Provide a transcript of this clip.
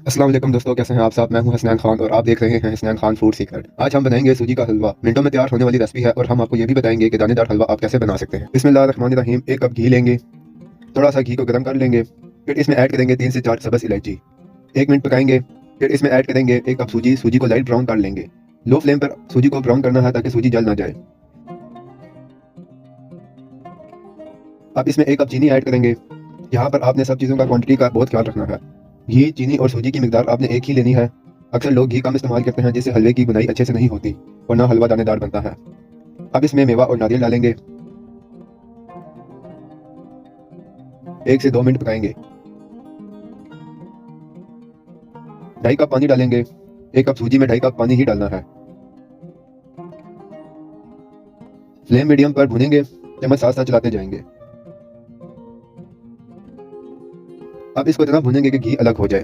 अस्सलाम वालेकुम दोस्तों, कैसे हैं आप सब। मैं हूं हसनैन खान और आप देख रहे हैं हसनैन खान फूड सीक्रेट। आज हम बनाएंगे सूजी का हलवा। मिनटों में तैयार होने वाली रेसिपी है और हम आपको ये भी बताएंगे कि दानेदार हलवा आप कैसे बना सकते हैं। बिस्मिल्लाहिर्रहमानिर्रहीम। 1 कप घी लेंगे, थोड़ा सा घी को गर्म कर लेंगे, फिर इसमें ऐड करेंगे 3 से 4 सब्ज़ इलायची। 1 मिनट पकाएंगे, फिर इसमें ऐड करेंगे 1 कप सूजी। सूजी को लाइट ब्राउन कर लेंगे। लो फ्लेम पर सूजी को ब्राउन करना है ताकि सूजी जल ना जाए। अब इसमें 1 कप चीनी ऐड करेंगे। यहाँ पर आपने सब चीज़ों का क्वांटिटी का बहुत ख्याल रखना है। घी, चीनी और सूजी की मिकदार आपने एक ही लेनी है। अक्सर लोग घी कम इस्तेमाल करते हैं जिससे हलवे की बुनाई अच्छे से नहीं होती और ना हलवा दानेदार बनता है। अब इसमें मेवा और नारियल डालेंगे। 1 से 2 मिनट पकाएंगे। 2.5 कप पानी डालेंगे। 1 कप सूजी में 2.5 कप पानी ही डालना है। फ्लेम मीडियम पर भुनेंगे, चम्मच साथ साथ चलाते जाएंगे। अब इसको इतना भुनेंगे कि घी अलग हो जाए।